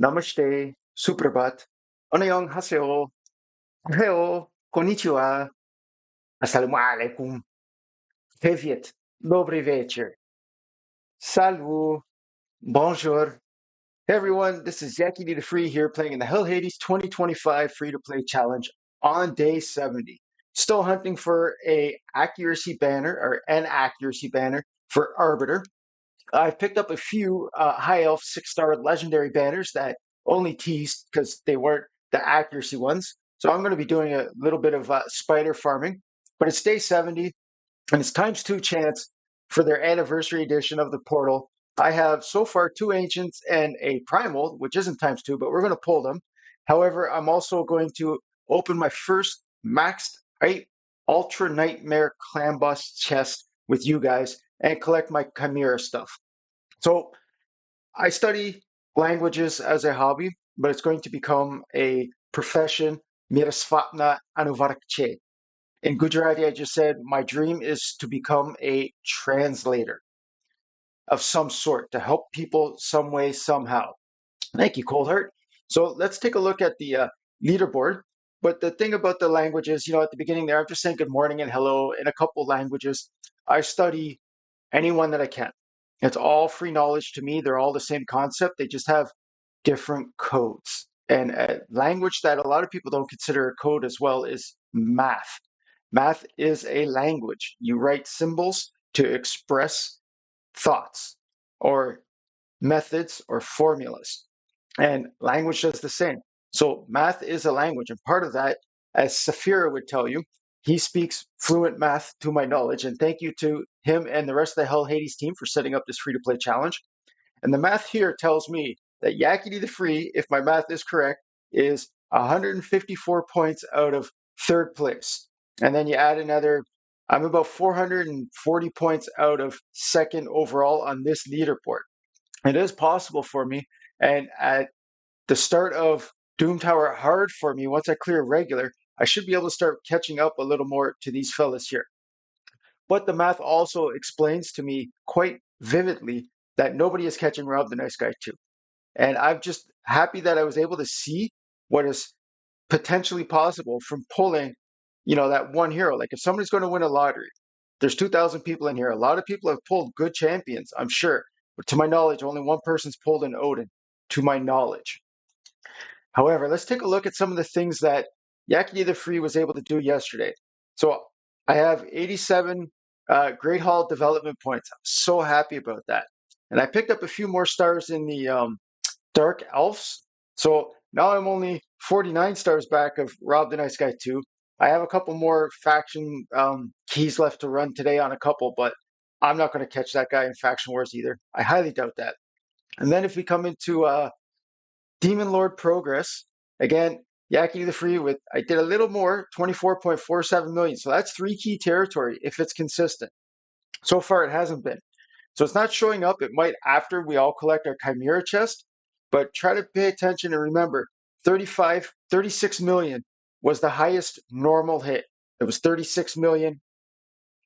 Namaste, Suprabhat, Annyeonghaseyo, Oheo, Konnichiwa, Assalamu alaikum, Привет, Dobry вечер, Salut, Bonjour. Hey everyone, this is Yaki the Free here playing in the Hell Hades 2025 Free-to-Play Challenge on day 70. Still hunting for an accuracy banner for Arbiter. I've picked up a few high elf 6-star legendary banners that only teased because they weren't the accuracy ones. So I'm going to be doing a little bit of spider farming, but it's day 70 and it's ×2 chance for their anniversary edition of the portal. I have so far 2 ancients and a primal, which isn't ×2, but we're going to pull them. However, I'm also going to open my first maxed Ultra Nightmare Clan Boss chest with you guys and collect my Chimera stuff. So I study languages as a hobby, but it's going to become a profession. Mera svapna anuvarakche. In Gujarati, I just said my dream is to become a translator of some sort to help people some way, somehow. Thank you, Coldheart. So let's take a look at the leaderboard. But the thing about the languages, at the beginning there, I'm just saying good morning and hello in a couple languages. I study anyone that I can. It's all free knowledge to me. They're all the same concept. They just have different codes. And a language that a lot of people don't consider a code as well is math. Math is a language. You write symbols to express thoughts or methods or formulas. And language does the same. So math is a language. And part of that, as Safira would tell you, he speaks fluent math to my knowledge. And thank you to him and the rest of the Hell Hades team for setting up this free-to-play challenge. And the math here tells me that Yakety the Free, if my math is correct, is 154 points out of third place. And then you add another, I'm about 440 points out of second overall on this leaderboard. It is possible for me. And at the start of Doom Tower Hard for me, once I clear regular, I should be able to start catching up a little more to these fellas here. But the math also explains to me quite vividly that nobody is catching Rob the Nice Guy too. And I'm just happy that I was able to see what is potentially possible from pulling, that one hero. Like if somebody's going to win a lottery, there's 2,000 people in here. A lot of people have pulled good champions, I'm sure. But to my knowledge, only one person's pulled an Odin, to my knowledge. However, let's take a look at some of the things that Yakety the Free was able to do yesterday. So I have 87 Great Hall development points. I'm so happy about that. And I picked up a few more stars in the Dark Elves. So now I'm only 49 stars back of Rob the Nice Guy 2. I have a couple more faction keys left to run today on a couple, but I'm not going to catch that guy in Faction Wars either. I highly doubt that. And then if we come into Demon Lord Progress, again, Yakety the Free I did a little more, 24.47 million. So that's 3 key territory if it's consistent. So far, it hasn't been. So it's not showing up. It might after we all collect our Chimera chest, but try to pay attention and remember 36 million was the highest normal hit. It was 36 million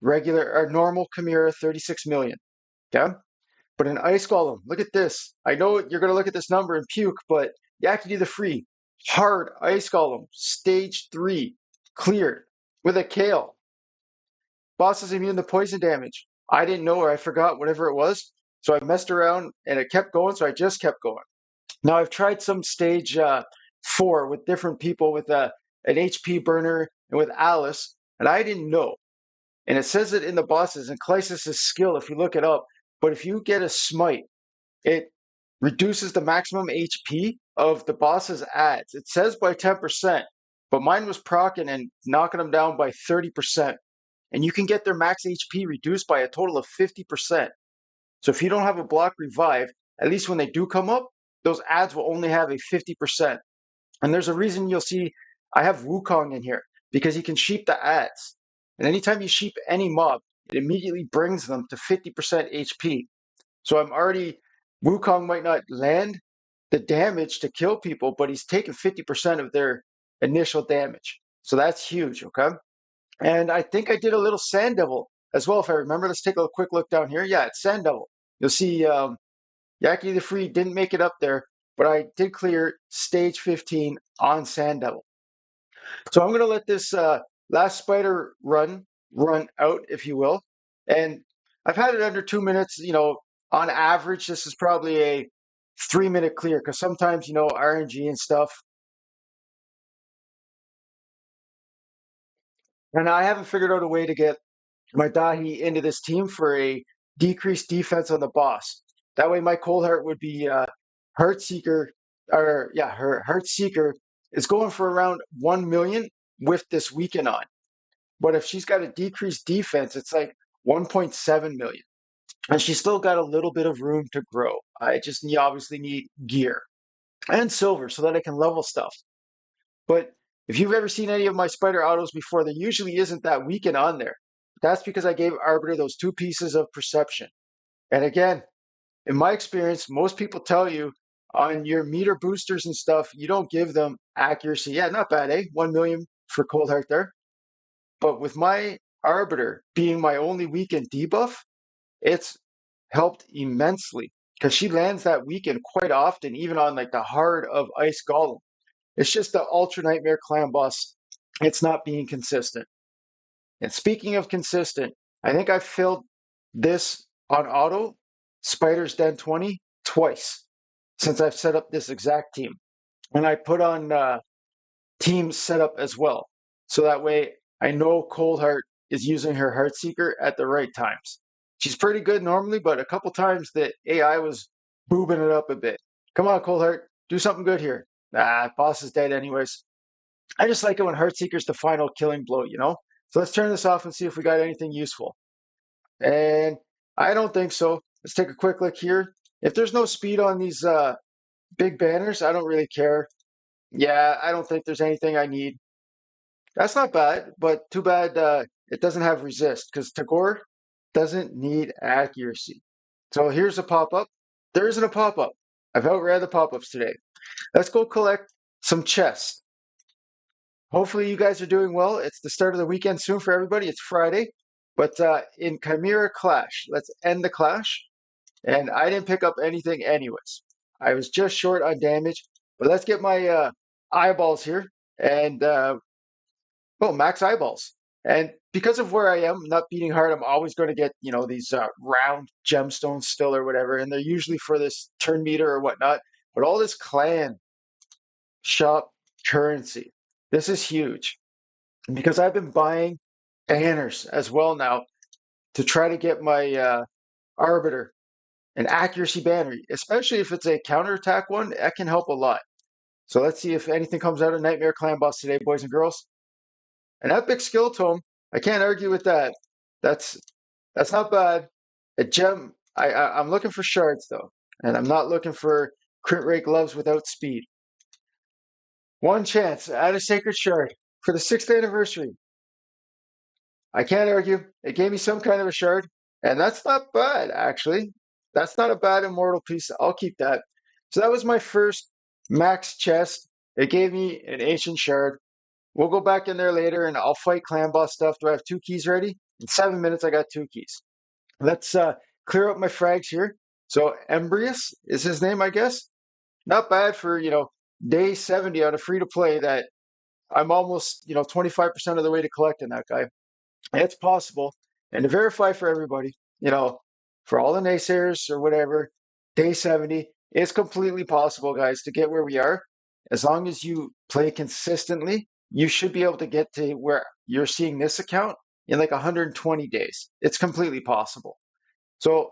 regular or normal Chimera, 36 million. Okay. But an Ice Golem, look at this. I know you're going to look at this number and puke, but Yakety the Free, hard Ice Golem, stage 3, cleared with a Kale. Boss is immune to poison damage. I didn't know or I forgot whatever it was. So I messed around and it kept going. So I just kept going. Now I've tried some stage 4 with different people with an HP burner and with Alice, and I didn't know. And it says it in the bosses and Clysis's skill if you look it up. But if you get a smite, it reduces the maximum HP of the boss's adds. It says by 10%, but mine was proccing and knocking them down by 30%. And you can get their max HP reduced by a total of 50%. So if you don't have a block revive, at least when they do come up, those adds will only have a 50%. And there's a reason you'll see I have Wukong in here, because he can sheep the adds. And anytime you sheep any mob, it immediately brings them to 50% HP. So I'm already, Wukong might not land the damage to kill people, but he's taken 50% of their initial damage. So that's huge, okay? And I think I did a little Sand Devil as well, if I remember. Let's take a quick look down here. Yeah, it's Sand Devil. You'll see Yakety the Free didn't make it up there, but I did clear stage 15 on Sand Devil. So I'm going to let this last spider run out, if you will. And I've had it under 2 minutes. On average, this is probably a 3 minute clear because sometimes, RNG and stuff. And I haven't figured out a way to get my Dahi into this team for a decreased defense on the boss. That way, my Cold Heart would be Heartseeker, or yeah, her Heartseeker is going for around 1 million with this weekend on. But if she's got a decreased defense, it's like 1.7 million. And she's still got a little bit of room to grow. I just obviously need gear and silver so that I can level stuff. But if you've ever seen any of my spider autos before, there usually isn't that weekend on there. That's because I gave Arbiter those 2 pieces of perception. And again, in my experience, most people tell you on your meter boosters and stuff, you don't give them accuracy. Yeah, not bad, eh? 1 million for Cold Heart there. But with my Arbiter being my only weekend debuff, it's helped immensely because she lands that weekend quite often, even on like the hard of Ice Golem. It's just the Ultra Nightmare Clan Boss. It's not being consistent. And speaking of consistent, I think I've filled this on auto, Spider's Den 20, twice since I've set up this exact team. And I put on team setup as well. So that way I know Cold Heart is using her Heartseeker at the right times. She's pretty good normally, but a couple times the AI was boobing it up a bit. Come on, Cold Heart, do something good here. Boss is dead anyways. I just like it when Heartseeker's the final killing blow. So let's turn this off and see if we got anything useful. And I don't think so. Let's take a quick look here. If there's no speed on these big banners, I don't really care. Yeah, I don't think there's anything I need. That's not bad, but too bad it doesn't have resist because Tagore doesn't need accuracy. So here's a pop-up. There isn't a pop-up. I've outran the pop-ups today. Let's go collect some chests. Hopefully you guys are doing well. It's the start of the weekend soon for everybody. It's Friday. But in Chimera Clash, let's end the clash. And I didn't pick up anything anyways. I was just short on damage. But let's get my eyeballs here. And max eyeballs. And because of where I am, not beating hard, I'm always going to get, these round gemstones still or whatever. And they're usually for this turn meter or whatnot. But all this clan shop currency, this is huge. Because I've been buying banners as well now to try to get my Arbiter an accuracy banner, especially if it's a counterattack one, that can help a lot. So let's see if anything comes out of Nightmare Clan Boss today, boys and girls. An epic skill tome. I can't argue with that. That's not bad. A gem. I'm looking for shards though, and I'm not looking for crit rate gloves without speed. One chance. Add a sacred shard for the 6th anniversary. I can't argue. It gave me some kind of a shard, and that's not bad actually. That's not a bad immortal piece. I'll keep that. So that was my first max chest. It gave me an ancient shard. We'll go back in there later and I'll fight clan boss stuff. Do I have 2 keys ready? In 7 minutes, I got 2 keys. Let's clear up my frags here. So Embrius is his name, I guess. Not bad for, day 70 on a free to play that I'm almost, 25% of the way to collecting that guy. It's possible. And to verify for everybody, for all the naysayers or whatever, day 70, it's completely possible, guys, to get where we are. As long as you play consistently, you should be able to get to where you're seeing this account in like 120 days. It's completely possible. So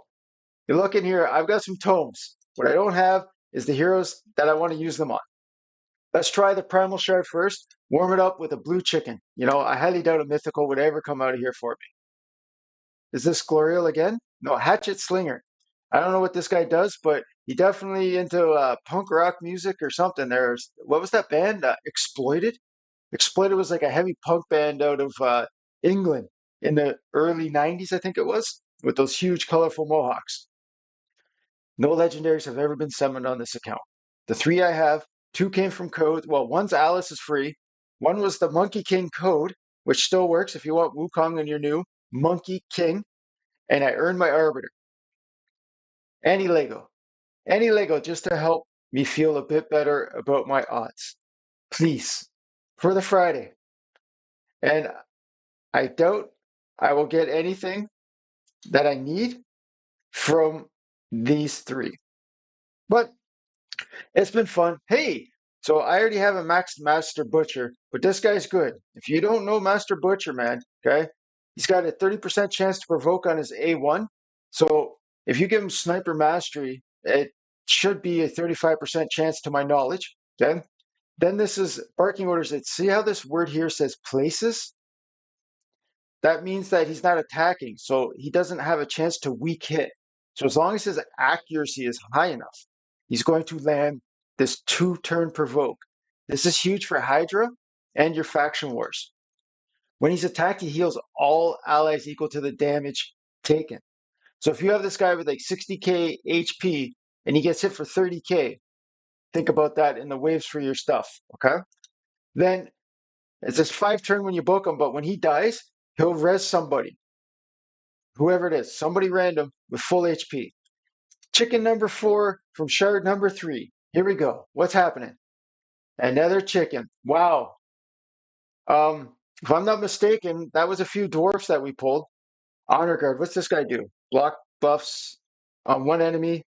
you look in here, I've got some tomes. What I don't have is the heroes that I want to use them on. Let's try the Primal Shard first. Warm it up with a blue chicken. I highly doubt a mythical would ever come out of here for me. Is this Glorial again? No, Hatchet Slinger. I don't know what this guy does, but he definitely into punk rock music or something. What was that band? Exploited? Exploited was like a heavy punk band out of England in the early 90s, I think it was, with those huge colorful mohawks. No legendaries have ever been summoned on this account. The 3 I have, 2 came from code. Well, one's Alice is free. One was the Monkey King code, which still works if you want Wukong and your new Monkey King. And I earned my Arbiter. Any Lego just to help me feel a bit better about my odds. Please, for the Friday. And I doubt I will get anything that I need from these three. But it's been fun. Hey, so I already have a Max Master Butcher, but this guy's good. If you don't know Master Butcher, man, okay, he's got a 30% chance to provoke on his A1. So if you give him Sniper Mastery, it should be a 35% chance to my knowledge. Okay. Then this is barking orders. See how this word here says places? That means that he's not attacking, so he doesn't have a chance to weak hit. So as long as his accuracy is high enough, he's going to land this 2-turn provoke. This is huge for Hydra and your faction wars. When he's attacked, he heals all allies equal to the damage taken. So if you have this guy with like 60k HP and he gets hit for 30k, think about that in the waves for your stuff, okay? Then it's just 5-turn when you book him, but when he dies, he'll res somebody, whoever it is, somebody random with full HP. Chicken number 4 from shard number 3. Here we go. What's happening? Another chicken. Wow. If I'm not mistaken, that was a few dwarfs that we pulled. Honor guard. What's this guy do? Block buffs on one enemy.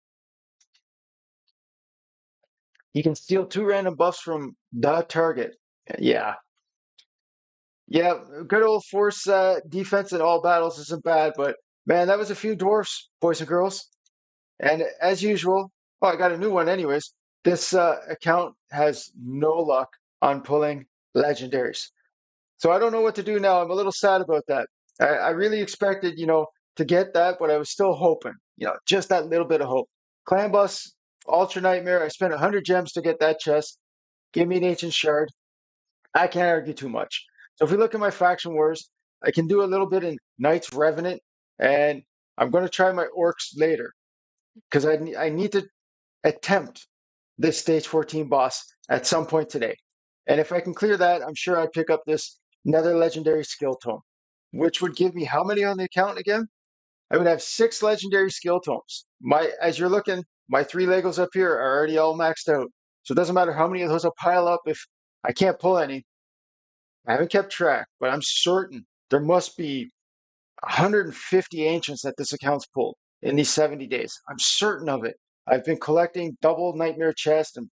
He can steal 2 random buffs from the target. Yeah. Yeah, good old force defense in all battles isn't bad, but man, that was a few dwarfs, boys and girls. And as usual, oh, I got a new one anyways. This account has no luck on pulling legendaries. So I don't know what to do now. I'm a little sad about that. I really expected, to get that, but I was still hoping, just that little bit of hope. Clan Boss, Ultra Nightmare, I spent 100 gems to get that chest. Give me an Ancient Shard. I can't argue too much. So if we look at my faction wars, I can do a little bit in Knights Revenant, and I'm going to try my Orcs later because I need to attempt this stage 14 boss at some point today. And if I can clear that, I'm sure I'd pick up this Nether Legendary Skill Tome, which would give me how many on the account again? I would have 6 Legendary Skill Tomes. As you're looking, my 3 Legos up here are already all maxed out. So it doesn't matter how many of those I pile up if I can't pull any. I haven't kept track, but I'm certain there must be 150 ancients that this account's pulled in these 70 days. I'm certain of it. I've been collecting double nightmare chests and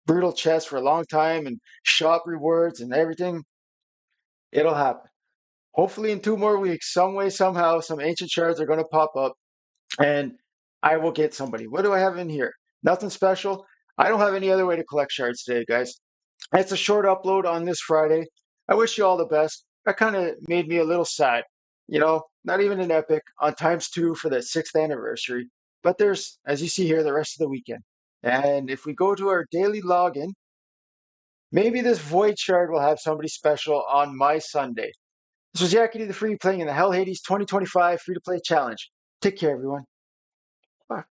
brutal chests for a long time and shop rewards and everything. It'll happen. Hopefully in 2 more weeks, some way, somehow, some ancient shards are going to pop up and I will get somebody. What do I have in here? Nothing special. I don't have any other way to collect shards today, guys. It's a short upload on this Friday. I wish you all the best. That kind of made me a little sad. Not even an epic on ×2 for the 6th anniversary. But there's, as you see here, the rest of the weekend. And if we go to our daily login, maybe this Void Shard will have somebody special on my Sunday. This was Yakety the Free playing in the Hell Hades 2025 free-to-play challenge. Take care, everyone. Bye.